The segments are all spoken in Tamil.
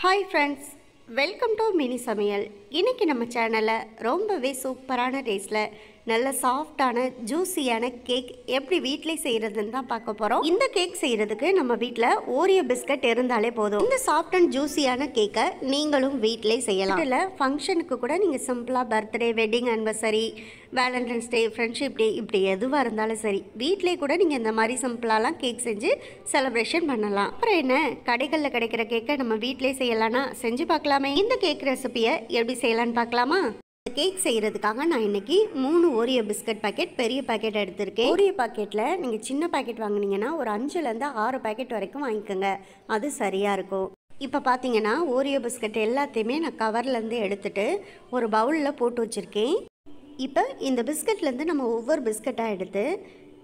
Hi friends, welcome to mini சமையல். இன்றைக்கி நம்ம சேனலில் ரொம்பவே சூப்பரான டேஸ்ட்டில் நல்ல சாஃப்டான ஜூஸியான கேக் எப்படி வீட்டிலே செய்கிறதுன்னு தான் பார்க்க போகிறோம். இந்த கேக் செய்கிறதுக்கு நம்ம வீட்டில் ஓரியோ பிஸ்கட் இருந்தாலே போதும். இந்த சாஃப்ட் அண்ட் ஜூஸியான கேக்கை நீங்களும் வீட்டிலே செய்யலாம். இதில் ஃபங்க்ஷனுக்கு கூட நீங்கள் சிம்பிளாக பர்த்டே, வெட்டிங் ஆனிவர்சரி, வேலண்டைன்ஸ் டே, ஃப்ரெண்ட்ஷிப் டே இப்படி எதுவாக இருந்தாலும் சரி, வீட்டிலே கூட நீங்கள் இந்த மாதிரி சிம்பிளாலாம் கேக் செஞ்சு செலிப்ரேஷன் பண்ணலாம். அப்புறம் என்ன, கடைகளில் கிடைக்கிற கேக்கை நம்ம வீட்டிலே செய்யலான்னா செஞ்சு பார்க்கலாமே. இந்த கேக் ரெசிபியை எப்படி செய்யலான்னு பார்க்கலாமா? கேக் செய்கிறதுக்காக நான் இன்றைக்கி 3 ஓரியோ பிஸ்கட் பாக்கெட் பெரிய பாக்கெட் எடுத்திருக்கேன். ஓரியோ பாக்கெட்டில் நீங்கள் சின்ன பாக்கெட் வாங்கினீங்கன்னா ஒரு 5லேருந்து 6 பாக்கெட் வரைக்கும் வாங்கிக்கோங்க, அது சரியாக இருக்கும். இப்போ பார்த்தீங்கன்னா ஓரியோ பிஸ்கட் எல்லாத்தையுமே நான் கவர்லேருந்து எடுத்துகிட்டு ஒரு பவுலில் போட்டு வச்சுருக்கேன். இப்போ இந்த பிஸ்கட்லேருந்து நம்ம ஒவ்வொரு பிஸ்கட்டாக எடுத்து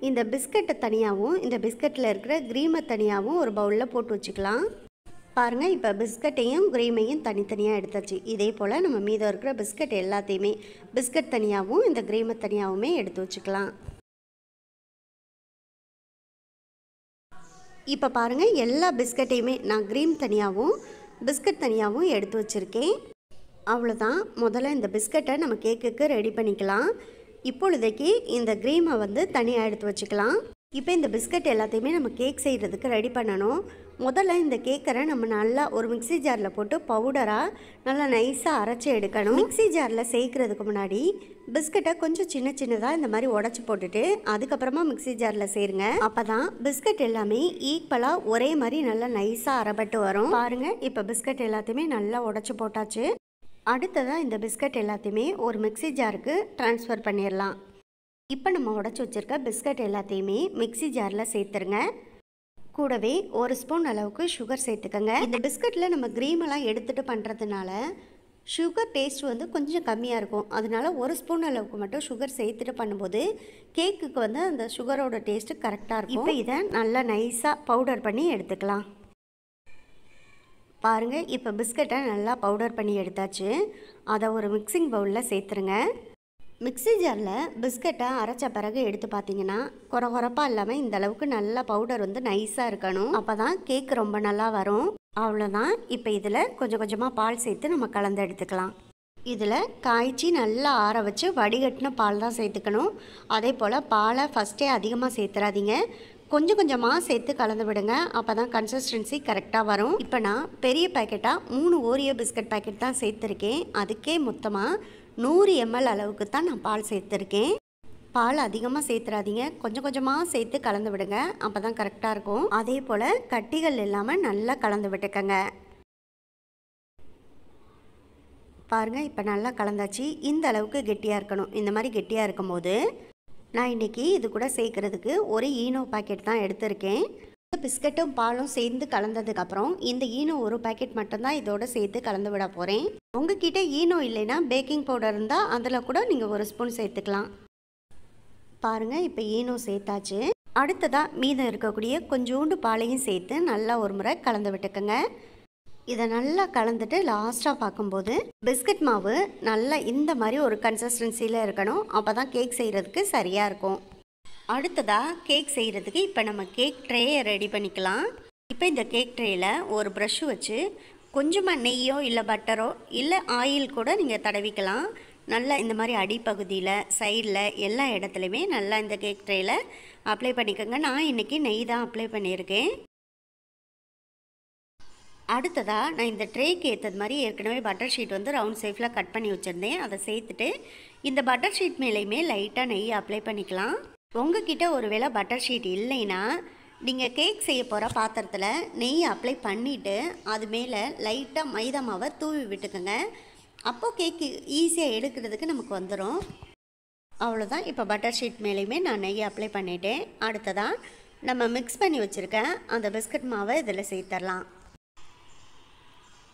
இந்த பிஸ்கட்டை தனியாகவும் இந்த பிஸ்கட்டில் இருக்கிற க்ரீமை தனியாகவும் ஒரு பவுலில் போட்டு வச்சுக்கலாம். பாருங்கள், இப்போ பிஸ்கட்டையும் க்ரீமையும் தனித்தனியாக எடுத்தாச்சு. இதே போல் நம்ம மீதம் இருக்கிற பிஸ்கட் எல்லாத்தையுமே பிஸ்கட் தனியாகவும் இந்த க்ரீமை தனியாகவுமே எடுத்து வச்சுக்கலாம். இப்போ பாருங்கள், எல்லா பிஸ்கட்டையுமே நான் க்ரீம் தனியாகவும் பிஸ்கட் தனியாகவும் எடுத்து வச்சுருக்கேன். அவ்வளோதான். முதல்ல இந்த பிஸ்கட்டை நம்ம கேக்குக்கு ரெடி பண்ணிக்கலாம். இப்பொழுதைக்கு இந்த க்ரீமை தனியாக எடுத்து வச்சுக்கலாம். இப்போ இந்த பிஸ்கட் எல்லாத்தையுமே நம்ம கேக் செய்கிறதுக்கு ரெடி பண்ணணும். முதல்ல இந்த கேக்கரை நம்ம நல்லா ஒரு மிக்சி ஜாரில் போட்டு பவுடராக நல்லா நைஸாக அரைச்சி எடுக்கணும். மிக்சி ஜாரில் சேர்க்குறதுக்கு முன்னாடி பிஸ்கட்டை கொஞ்சம் சின்ன சின்னதாக இந்த மாதிரி உடச்சி போட்டுட்டு அதுக்கப்புறமா மிக்சி ஜாரில் சேருங்க. அப்போ தான் பிஸ்கட் எல்லாமே ஈக்குவலாக ஒரே மாதிரி நல்லா நைஸாக அரைப்பட்டு வரும். பாருங்கள், இப்போ பிஸ்கட் எல்லாத்தையுமே நல்லா உடச்சி போட்டாச்சு. அடுத்ததாக இந்த பிஸ்கட் எல்லாத்தையுமே ஒரு மிக்சி ஜாருக்கு ட்ரான்ஸ்ஃபர் பண்ணிடலாம். இப்போ நம்ம உடச்சி வச்சுருக்க பிஸ்கட் எல்லாத்தையுமே மிக்சி ஜாரில் சேர்த்துருங்க. கூடவே 1 ஸ்பூன் அளவுக்கு சுகர் சேர்த்துக்கங்க. இந்த பிஸ்கட்டில் நம்ம க்ரீமெல்லாம் எடுத்துகிட்டு பண்ணுறதுனால சுகர் டேஸ்ட் கொஞ்சம் கம்மியாக இருக்கும். அதனால 1 ஸ்பூன் அளவுக்கு மட்டும் சுகர் சேர்த்துட்டு பண்ணும்போது கேக்குக்கு அந்த சுகரோட டேஸ்ட்டு கரெக்டாக இருக்கும். இப்போ இதை நல்லா நைஸாக பவுடர் பண்ணி எடுத்துக்கலாம். பாருங்கள், இப்போ பிஸ்கட்டை நல்லா பவுடர் பண்ணி எடுத்தாச்சு. அதை ஒரு மிக்சிங் பவுலில் சேர்த்துருங்க. மிக்சி ஜாரில் பிஸ்கட்டை அரைச்ச பிறகு எடுத்து பார்த்தீங்கன்னா குறகுறப்பாக இல்லாமல் இந்த அளவுக்கு நல்லா பவுடர் நைஸாக இருக்கணும். அப்போ தான் கேக் ரொம்ப நல்லா வரும். அவ்வளோதான். இப்போ இதில் கொஞ்சம் கொஞ்சமாக பால் சேர்த்து நம்ம கலந்து எடுத்துக்கலாம். இதில் காய்ச்சி நல்லா ஆற வச்சு வடிகட்டின பால் தான் சேர்த்துக்கணும். அதே போல் பாலை ஃபஸ்ட்டே அதிகமாக சேர்த்துறாதீங்க, கொஞ்சம் கொஞ்சமாக சேர்த்து கலந்து விடுங்க. அப்போ தான் கன்சிஸ்டன்சி கரெக்டாக வரும். இப்போ நான் பெரிய பேக்கெட்டாக 3 ஓரியோ பிஸ்கட் பேக்கெட் தான் சேர்த்துருக்கேன். அதுக்கே மொத்தமாக 100 ml அளவுக்கு தான் நான் பால் சேர்த்துருக்கேன். பால் அதிகமாக சேர்த்துறாதீங்க, கொஞ்சம் கொஞ்சமாக சேர்த்து கலந்து விடுங்க. அப்போ தான் கரெக்டாக இருக்கும். அதே போல் கட்டிகள் இல்லாமல் நல்லா கலந்து விட்டுக்கங்க. பாருங்கள், இப்போ நல்லா கலந்தாச்சு. இந்த அளவுக்கு கெட்டியாக இருக்கணும். இந்த மாதிரி கெட்டியாக இருக்கும்போது நான் இன்றைக்கி இது கூட சேர்க்குறதுக்கு ஒரு ஈனோ பாக்கெட் தான் எடுத்திருக்கேன். பிஸ்கட்டும் பாலும் சேர்ந்து கலந்ததுக்கப்புறம் இந்த ஈனோ ஒரு பாக்கெட் மட்டும்தான் இதோட சேர்த்து கலந்து விட போகிறேன். உங்ககிட்ட ஈனோ இல்லைன்னா பேக்கிங் பவுடர் இருந்தால் அதில் கூட நீங்கள் 1 ஸ்பூன் சேர்த்துக்கலாம். பாருங்கள், இப்போ ஈனோ சேர்த்தாச்சு. அடுத்ததாக மீதம் இருக்கக்கூடிய கொஞ்சோண்டு பாலையும் சேர்த்து நல்லா ஒரு முறை கலந்து விட்டுக்கோங்க. இதை நல்லா கலந்துட்டு லாஸ்ட்டாக பார்க்கும்போது பிஸ்கட் மாவு நல்லா இந்த மாதிரி ஒரு கன்சிஸ்டன்சியில் இருக்கணும். அப்போ தான் கேக் செய்கிறதுக்கு சரியாக இருக்கும். அடுத்ததாக கேக் செய்கிறதுக்கு இப்போ நம்ம கேக் ட்ரேயை ரெடி பண்ணிக்கலாம். இப்போ இந்த கேக் ட்ரேயில் ஒரு ப்ரஷ்ஷு வச்சு கொஞ்சமாக நெய்யோ இல்லை பட்டரோ இல்லை ஆயில் கூட நீங்கள் தடவிக்கலாம். நல்லா இந்த மாதிரி அடிப்பகுதியில் சைடில் எல்லா இடத்துலையுமே நல்லா இந்த கேக் ட்ரேயில் அப்ளை பண்ணிக்கோங்க. நான் இன்றைக்கி நெய் தான் அப்ளை பண்ணியிருக்கேன். அடுத்ததாக நான் இந்த ட்ரேக்கு ஏற்றது மாதிரி ஏற்கனவே பட்டர் ஷீட் ரவுண்ட் ஷேப்பில் கட் பண்ணி வச்சுருந்தேன். அதை சேர்த்துட்டு இந்த பட்டர் ஷீட் மேலேயுமே லைட்டாக நெய் அப்ளை பண்ணிக்கலாம். உங்ககிட்ட ஒரு வேளை பட்டர் ஷீட் இல்லைன்னா நீங்கள் கேக் செய்ய போகிற பாத்திரத்தில் நெய் அப்ளை பண்ணிவிட்டு அது மேலே லைட்டாக மைதா மாவை தூவி விட்டுக்கோங்க. அப்போது கேக்கு ஈஸியாக எடுக்கிறதுக்கு நமக்கு வந்துடும். அவ்வளோதான். இப்போ பட்டர் ஷீட் மேலேயுமே நான் நெய் அப்ளை பண்ணிவிட்டேன். அடுத்ததாக நம்ம மிக்ஸ் பண்ணி வச்சுருக்கேன் அந்த பிஸ்கட் மாவை இதில் சேர்த்துடலாம்.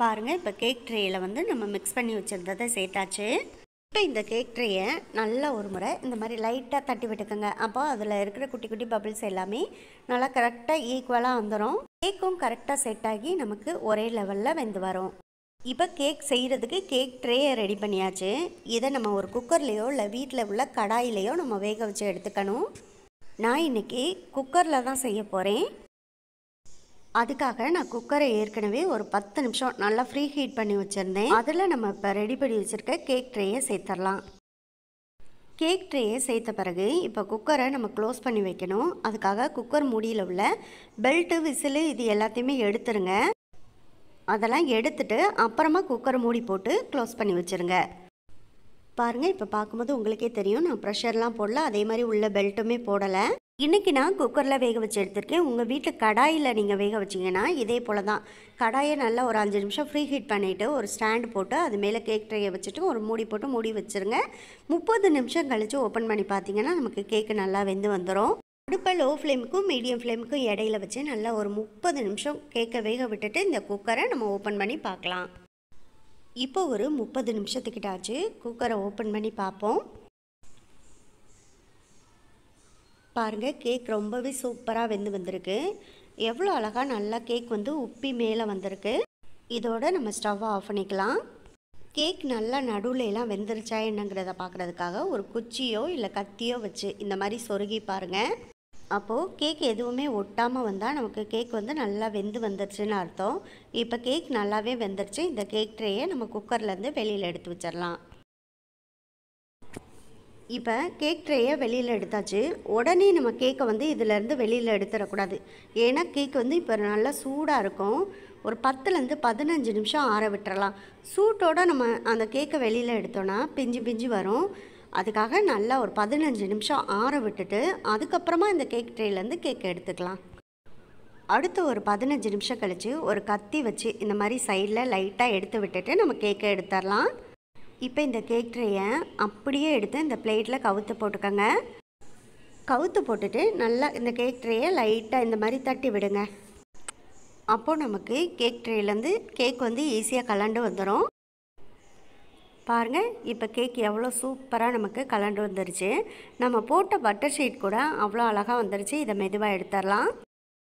பாருங்கள், இப்போ கேக் ட்ரேயில் நம்ம மிக்ஸ் பண்ணி வச்சுருந்ததை சேர்த்தாச்சு. இப்போ இந்த கேக் ட்ரேயை நல்லா ஒரு முறை இந்த மாதிரி லைட்டாக தட்டி விட்டுக்கோங்க. அப்போ அதில் இருக்கிற குட்டி குட்டி பபிள்ஸ் எல்லாமே நல்லா கரெக்டாக ஈக்குவலாக வந்துடும். கேக்கும் கரெக்டாக செட் ஆகி நமக்கு ஒரே லெவலில் வெந்து வரும். இப்போ கேக் செய்கிறதுக்கு கேக் ட்ரேயை ரெடி பண்ணியாச்சு. இதை நம்ம ஒரு குக்கர்லேயோ இல்லை வீட்டில் உள்ள கடாயிலையோ நம்ம வேக வச்சு எடுத்துக்கணும். நான் இன்றைக்கி குக்கரில் தான் செய்ய போகிறேன். அதுக்காக நான் குக்கரை ஏற்கனவே ஒரு 10 நிமிஷம் நல்லா ஃப்ரீ ஹீட் பண்ணி வச்சுருந்தேன். அதில் நம்ம இப்போ ரெடி பண்ணி வச்சுருக்க கேக் ட்ரேயை சேர்த்துடலாம். கேக் ட்ரேயை சேர்த்த பிறகு இப்போ குக்கரை நம்ம க்ளோஸ் பண்ணி வைக்கணும். அதுக்காக குக்கர் மூடியில் உள்ள பெல்ட்டு, விசிலு இது எல்லாத்தையுமே எடுத்துருங்க. அதெல்லாம் எடுத்துட்டு அப்புறமா குக்கரை மூடி போட்டு க்ளோஸ் பண்ணி வச்சுருங்க. பாருங்கள், இப்போ பார்க்கும்போது உங்களுக்கே தெரியும் நான் ப்ரெஷர்லாம் போடல, அதே மாதிரி உள்ள பெல்ட்டுமே போடலை. இன்றைக்கி நான் குக்கரில் வேக வச்சு எடுத்திருக்கேன். உங்கள் வீட்டில் கடாயில் நீங்கள் வேக வச்சிங்கன்னா இதே போல் தான். கடாயை நல்லா ஒரு 5 நிமிஷம் ஃப்ரீ ஹீட் பண்ணிவிட்டு ஒரு ஸ்டாண்டு போட்டு அது மேலே கேக் ட்ரேயை வச்சுட்டு ஒரு மூடி போட்டு மூடி வச்சுருங்க. 30 நிமிஷம் கழித்து ஓப்பன் பண்ணி பார்த்தீங்கன்னா நமக்கு கேக்கு நல்லா வெந்து வந்துடும். அடுப்பை லோ ஃப்ளேமுக்கும் மீடியம் ஃப்ளேமுக்கும் இடையில வச்சு நல்லா ஒரு 30 நிமிஷம் கேக்கை வேக விட்டுட்டு இந்த குக்கரை நம்ம ஓப்பன் பண்ணி பார்க்கலாம். இப்போ ஒரு 30 நிமிஷத்துக்கிட்ட ஆச்சு. குக்கரை ஓப்பன் பண்ணி பார்ப்போம். பாருங்கள், கேக் ரொம்பவே சூப்பராக வெந்து வந்திருக்கு. எவ்வளோ அழகாக நல்லா கேக் வந்து உப்பி மேலே வந்திருக்கு. இதோட நம்ம ஸ்டவ்வை ஆஃப் பண்ணிக்கலாம். கேக் நல்லா நடுவுலலாம் வெந்துருச்சா என்னங்கிறத பார்க்குறதுக்காக ஒரு குச்சியோ இல்லை கத்தியோ வச்சு இந்த மாதிரி சொருகி பாருங்கள். அப்போது கேக் எதுவுமே ஒட்டாமல் வந்தால் நமக்கு கேக் வந்து நல்லா வெந்து வந்துருச்சுன்னு அர்த்தம். இப்போ கேக் நல்லாவே வெந்துருச்சு. இந்த கேக் ட்ரேயை நம்ம குக்கர்லேருந்து வெளியில் எடுத்து வச்சிடலாம். இப்போ கேக் ட்ரேயை வெளியில் எடுத்தாச்சு. உடனே நம்ம கேக்கை வந்து இதிலேருந்து வெளியில் எடுத்துடக்கூடாது. ஏன்னா கேக் வந்து இப்போ நல்லா சூடாக இருக்கும். ஒரு 10லேருந்து 15 நிமிஷம் ஆற விட்டுறலாம். சூட்டோடு நம்ம அந்த கேக்கை வெளியில் எடுத்தோன்னா பிஞ்சு பிஞ்சு வரும். அதுக்காக நல்லா ஒரு 15 நிமிஷம் ஆற விட்டுட்டு அதுக்கப்புறமா இந்த கேக் ட்ரேலேருந்து கேக்கை எடுத்துக்கலாம். அடுத்து ஒரு 15 நிமிஷம் கழித்து ஒரு கத்தி வச்சு இந்த மாதிரி சைடில் லைட்டாக எடுத்து விட்டுட்டு நம்ம கேக்கை எடுத்துடலாம். இப்போ இந்த கேக் ட்ரேயை அப்படியே எடுத்து இந்த பிளேட்டில் கவுத்து போட்டுக்கோங்க. கவுத்து போட்டுட்டு நல்லா இந்த கேக் ட்ரேயை லைட்டாக இந்த மாதிரி தட்டி விடுங்க. அப்போது நமக்கு கேக் ட்ரேலேருந்து கேக் வந்து ஈஸியாக கலண்டு வந்துடும். பாருங்கள், இப்போ கேக் எவ்வளோ சூப்பராக நமக்கு கலண்டு வந்துருச்சு. நம்ம போட்ட பட்டர் ஷீட் கூட அவ்வளோ அழகாக வந்துருச்சு. இதை மெதுவாக எடுத்துடலாம்.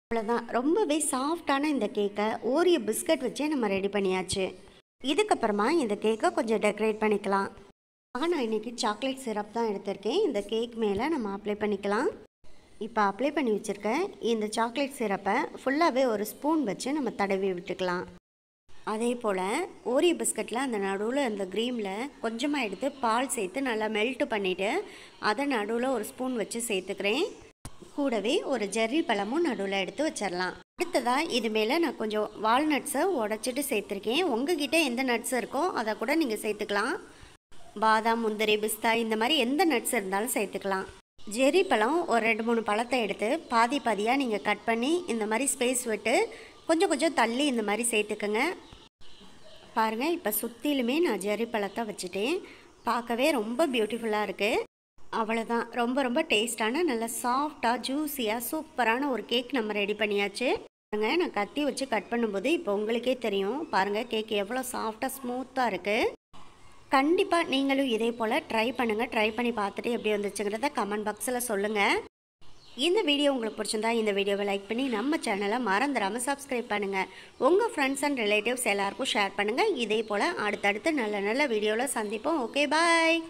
அவ்வளோதான், ரொம்பவே சாஃப்டான இந்த கேக்கை ஓரியோ பிஸ்கட் வச்சே நம்ம ரெடி பண்ணியாச்சு. இதுக்கப்புறமா இந்த கேக்கை கொஞ்சம் டெக்கரேட் பண்ணிக்கலாம். நான் இன்றைக்கி சாக்லேட் சிரப் தான் எடுத்திருக்கேன். இந்த கேக் மேலே நம்ம அப்ளை பண்ணிக்கலாம். இப்போ அப்ளை பண்ணி வச்சுருக்கேன் இந்த சாக்லேட் சிரப்பை ஃபுல்லாகவே ஒரு ஸ்பூன் வச்சு நம்ம தடவி விட்டுக்கலாம். அதே போல் ஓரியோ பிஸ்கட்டில் அந்த நடுவில் அந்த க்ரீமில் கொஞ்சமாக எடுத்து பால் சேர்த்து நல்லா மெல்ட்டு பண்ணிவிட்டு அதை நடுவில் ஒரு ஸ்பூன் வச்சு சேர்த்துக்கிறேன். கூடவே ஒரு ஜெர்ரி பழமும் நடுவில் எடுத்து வச்சிடலாம். அடுத்ததாக இது மேலே நான் கொஞ்சம் வால்நட்ஸை உடச்சிட்டு சேர்த்துருக்கேன். உங்ககிட்ட எந்த நட்ஸ் இருக்கோ அதை கூட நீங்கள் சேர்த்துக்கலாம். பாதாம், முந்திரி, பிஸ்தா இந்த மாதிரி எந்த நட்ஸ் இருந்தாலும் சேர்த்துக்கலாம். ஜெர்ரி பழம் ஒரு 2-3 பழத்தை எடுத்து பாதி பாதியாக நீங்கள் கட் பண்ணி இந்த மாதிரி ஸ்பேஸ் விட்டு கொஞ்சம் கொஞ்சம் தள்ளி இந்த மாதிரி சேர்த்துக்கோங்க. பாருங்கள், இப்போ சுற்றிலுமே நான் ஜெர்ரி பழத்தை வச்சுட்டேன். பார்க்கவே ரொம்ப பியூட்டிஃபுல்லாக இருக்குது. அவ்வளோதான், ரொம்ப ரொம்ப டேஸ்டான நல்ல சாஃப்டாக ஜூஸியாக சூப்பரான ஒரு கேக் நம்ம ரெடி பண்ணியாச்சு. பாருங்கள், நான் கத்தி வச்சு கட் பண்ணும்போது இப்போ உங்களுக்கே தெரியும். பாருங்கள், கேக் எவ்வளோ சாஃப்டாக ஸ்மூத்தாக இருக்குது. கண்டிப்பாக நீங்களும் இதே போல் ட்ரை பண்ணுங்கள். ட்ரை பண்ணி பார்த்துட்டு எப்படி வந்துச்சுங்கிறத கமெண்ட் பாக்ஸில் சொல்லுங்கள். இந்த வீடியோ உங்களுக்கு பிடிச்சிருந்தா இந்த வீடியோவை லைக் பண்ணி நம்ம சேனலை மறந்துடாமல் சப்ஸ்கிரைப் பண்ணுங்கள். உங்கள் ஃப்ரெண்ட்ஸ் அண்ட் ரிலேட்டிவ்ஸ் எல்லாருக்கும் ஷேர் பண்ணுங்கள். இதே போல் அடுத்தடுத்து நல்ல நல்ல வீடியோவில் சந்திப்போம். ஓகே, பாய்.